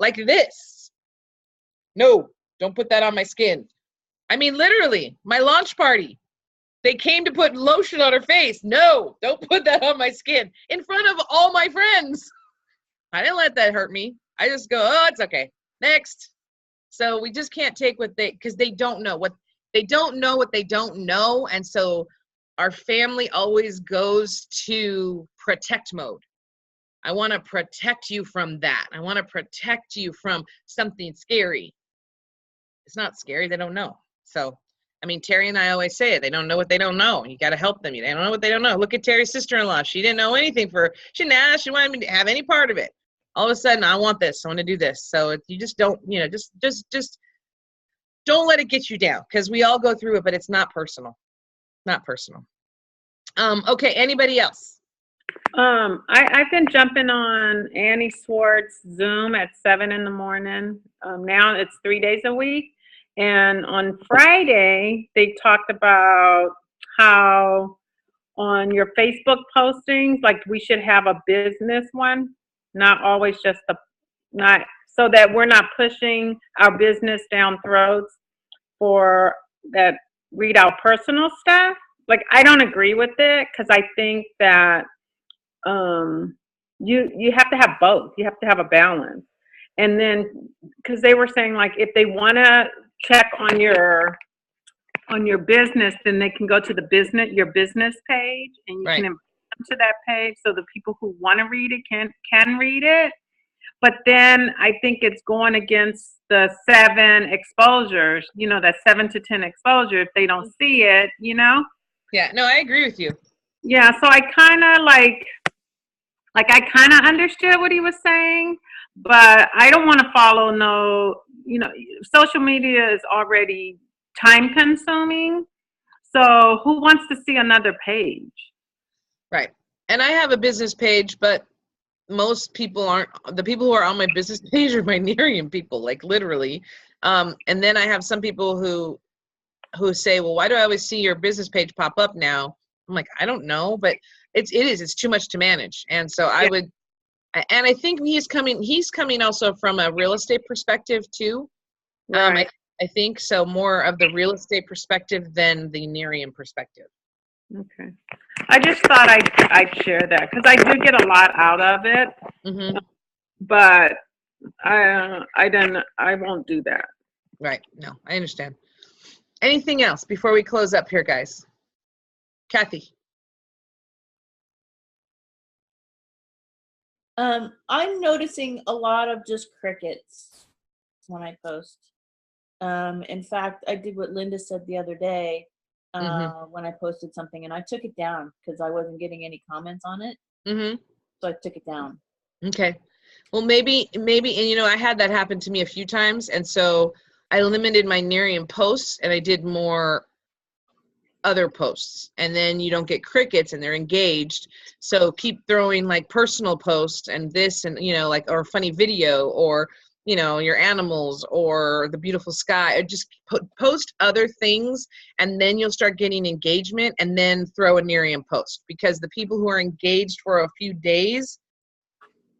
Like this. No, don't put that on my skin. Literally, my launch party. They came to put lotion on her face. No, don't put that on my skin in front of all my friends. I didn't let that hurt me. I just go, oh, it's okay. Next. So we just can't take because they don't know what they don't know. And so our family always goes to protect mode. I want to protect you from that. I want to protect you from something scary. It's not scary. They don't know. So, Terry and I always say it. They don't know what they don't know. You got to help them. They don't know what they don't know. Look at Terry's sister-in-law. She didn't know anything she didn't ask. She wanted me to have any part of it. All of a sudden, I want this. I want to do this. So you just don't, just don't let it get you down, because we all go through it, but it's not personal. Not personal. Okay. Anybody else? I've been jumping on Annie Swartz Zoom at 7 a.m. Now it's 3 days a week. And on Friday, they talked about how on your Facebook postings, like we should have a business one, not always just so that we're not pushing our business down throats for that read out personal stuff. Like, I don't agree with it, because I think that you have to have both. You have to have a balance. And then, because they were saying, like, if they want to check on your business, then they can go to your business page, and you can invite them to that page, so the people who want to read it can read it. But then I think it's going against the 7 exposures, that 7 to 10 exposure if they don't see it, Yeah, no, I agree with you. Yeah, so I kind of I kind of understood what he was saying, but I don't want to follow social media is already time consuming. So who wants to see another page? Right. And I have a business page, but most people aren't. The people who are on my business page are my Nerium people, like literally. And then I have some people who say, well, why do I always see your business page pop up now? I'm like, I don't know, but it's too much to manage. And so I think he's coming also from a real estate perspective too. Right. I think so, more of the real estate perspective than the Nerium perspective. Okay. I just thought I'd share that, because I do get a lot out of it. Mm-hmm. But I won't do that. Right. No, I understand. Anything else before we close up here, guys? Kathy. I'm noticing a lot of just crickets when I post. In fact, I did what Linda said the other day when I posted something, and I took it down because I wasn't getting any comments on it. Mm-hmm. So I took it down. Okay. Well, maybe, and I had that happen to me a few times, and so I limited my Nerium posts, and I did more other posts, and then you don't get crickets, and they're engaged. So keep throwing like personal posts and this, and or funny video, or your animals, or the beautiful sky, or just post other things, and then you'll start getting engagement, and then throw a Nerium post, because the people who are engaged for a few days,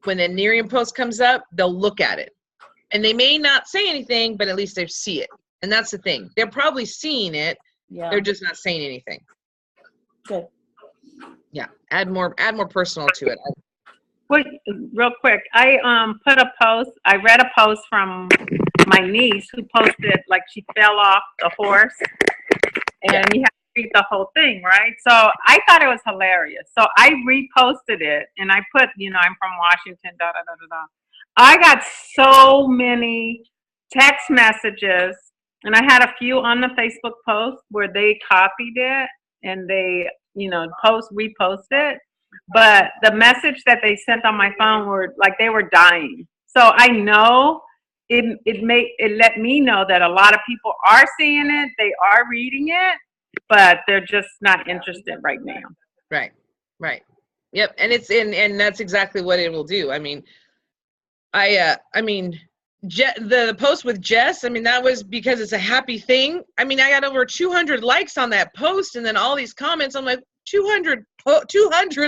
when the Nerium post comes up, they'll look at it, and they may not say anything, but at least they see it. And that's the thing. They're probably seeing it. Yeah. They're just not saying anything. Good. Yeah, add more personal to it. Wait, real quick, I put a post. I read a post from my niece who posted like she fell off the horse, and you have to read the whole thing, right? So I thought it was hilarious. So I reposted it, and I put, I'm from Washington. Da da da da da. I got so many text messages, and I had a few on the Facebook post where they copied it and they, repost it. But the message that they sent on my phone were like they were dying. So I know it let me know that a lot of people are seeing it, they are reading it, but they're just not interested right now. Right. Yep. And and that's exactly what it will do. I mean, the post with Jess, that was because it's a happy thing. I got over 200 likes on that post, and then all these comments. I'm like, 200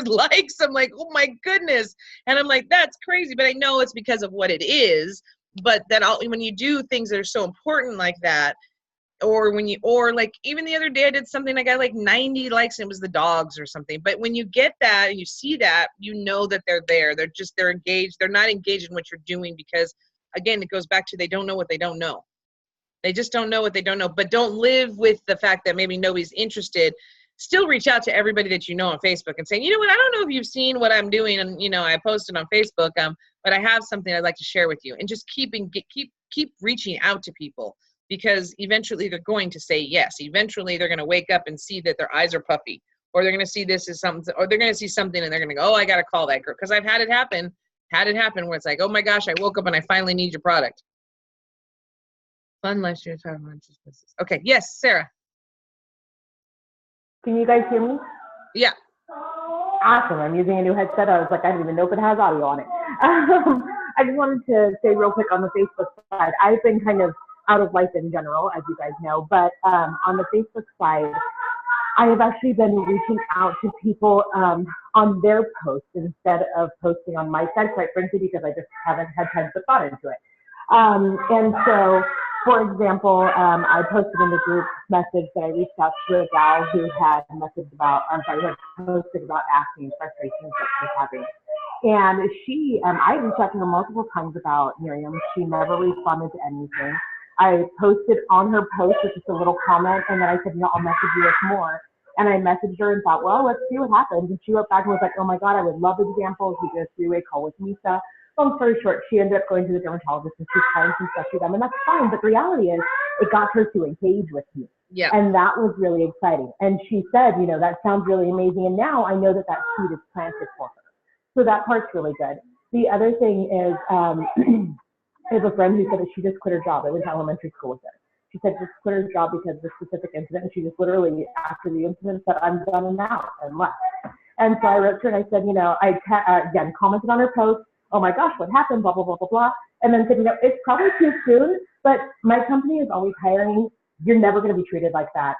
likes. I'm like, oh my goodness. And I'm like, that's crazy. But I know it's because of what it is. But then when you do things that are so important like that, or like even the other day I did something, I got like 90 likes and it was the dogs or something. But when you get that and you see that, you know that they're there. They're engaged. They're not engaged in what you're doing because, again, it goes back to they don't know what they don't know. They just don't know what they don't know. But don't live with the fact that maybe nobody's interested. Still reach out to everybody that you know on Facebook and say, you know what, I don't know if you've seen what I'm doing, and I posted on Facebook, but I have something I'd like to share with you. And just keep reaching out to people, because eventually they're going to say yes. Eventually they're going to wake up and see that their eyes are puffy, or they're going to see this as something, or they're going to see something and they're going to go, oh, I got to call that girl. Because I've had it happen where it's like, oh my gosh, I woke up and I finally need your product. Fun last year. Okay. Yes, Sarah. Can you guys hear me? Yeah. Awesome. I'm using a new headset. I was like, I don't even know if it has audio on it. I just wanted to say real quick on the Facebook side, I've been kind of out of life in general, as you guys know, but on the Facebook side, I have actually been reaching out to people on their posts instead of posting on my side, quite frankly, because I just haven't had time to put thought into it. And so, for example, I posted in the group message that I reached out to a gal who had posted about acne and frustrations that she's having. And I reached out to her multiple times about Miriam. She never responded to anything. I posted on her post with just a little comment, and then I said, I'll message you with more. And I messaged her and thought, well, let's see what happens. And she wrote back and was like, oh my God, I would love examples. We did a three-way call with Misa. Long story short, she ended up going to the dermatologist and she's trying some stuff to them, and that's fine. But the reality is, it got her to engage with me. Yeah. And that was really exciting. And she said, that sounds really amazing. And now I know that seed is planted for her. So that part's really good. The other thing is, I have a friend who said that she just quit her job. I went to elementary school with her. She said just quit her job because of the specific incident. And she just literally, after the incident, said, I'm done now, and left. And so I wrote to her and I said, again, commented on her post. Oh my gosh, what happened? Blah, blah, blah, blah, blah. And then said, it's probably too soon, but my company is always hiring. You're never going to be treated like that.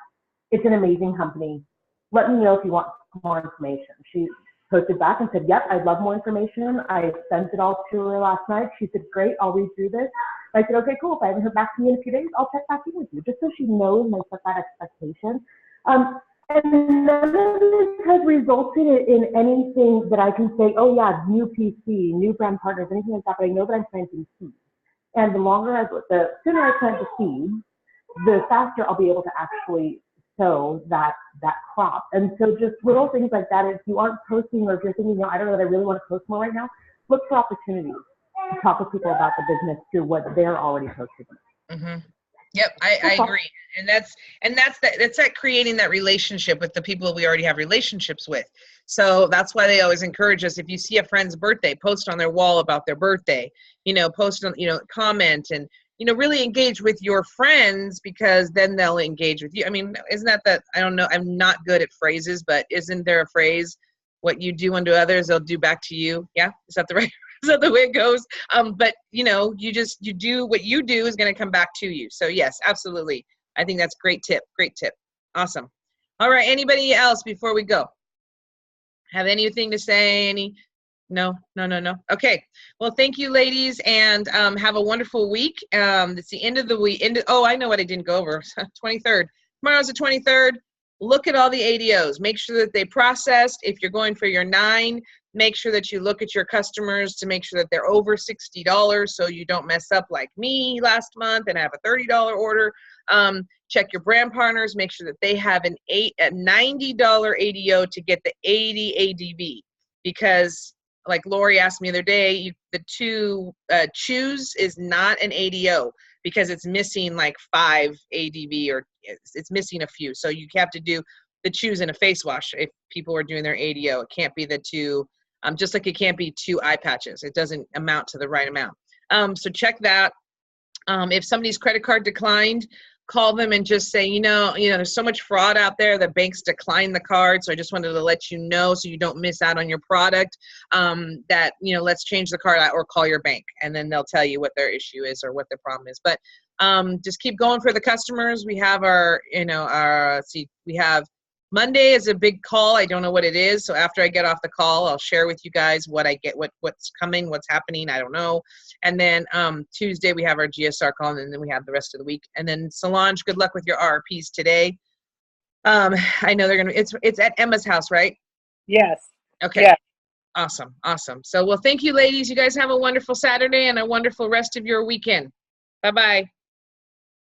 It's an amazing company. Let me know if you want more information. She posted back and said, yep, I'd love more information. I sent it all to her last night. She said, great, I'll read through this. I said, okay, cool. If I haven't heard back from you in a few days, I'll check back in with you, just so she knows and I set that expectation. And none of this has resulted in anything that I can say, oh yeah, new PC, new brand partners, anything like that, but I know that I'm planting seeds. And the sooner I plant the seed, the faster I'll be able to actually sow that crop. And so just little things like that, if you aren't posting, or if you're thinking, I don't know that I really want to post more right now, look for opportunities to talk with people about the business through what they're already posting. Mm-hmm. Yep, I agree. And that's that creating that relationship with the people we already have relationships with. So that's why they always encourage us, if you see a friend's birthday, post on their wall about their birthday, post on, comment, and, really engage with your friends, because then they'll engage with you. I mean, isn't that, I don't know, I'm not good at phrases, but isn't there a phrase, what you do unto others, they'll do back to you? Yeah, is that the right? Is that the way it goes? But you do what you do is going to come back to you. So yes, absolutely. I think that's great tip. Great tip. Awesome. All right. Anybody else before we go? Have anything to say? No. Okay. Well, thank you, ladies, and have a wonderful week. It's the end of the week. Oh, I know what I didn't go over. 23rd. Tomorrow's the 23rd. look at all the ADOs. Make sure that they processed. If you're going for your 9, make sure that you look at your customers to make sure that they're over $60 so you don't mess up like me last month and have a $30 order. Check your brand partners. Make sure that they have a $90 ADO to get the 80 ADV, because like Lori asked me the other day, the 2 chews is not an ADO because it's missing like 5 ADV, or it's missing a few. So you have to do the chews in a face wash if people are doing their ADO. It can't be the 2, just like it can't be 2 eye patches. It doesn't amount to the right amount. So check that. If somebody's credit card declined, call them and just say, you know, there's so much fraud out there that banks decline the card. So I just wanted to let you know so you don't miss out on your product, that, let's change the card out, or call your bank, and then they'll tell you what their issue is or what their problem is. But just keep going for the customers. We have we have Monday is a big call. I don't know what it is. So after I get off the call, I'll share with you guys what I get, what's coming, what's happening. I don't know. And then Tuesday we have our GSR call, and then we have the rest of the week. And then Solange, good luck with your RRPs today. I know they're it's at Emma's house, right? Yes. Okay. Yes. Awesome. Awesome. So, well, thank you, ladies. You guys have a wonderful Saturday and a wonderful rest of your weekend. Bye-bye.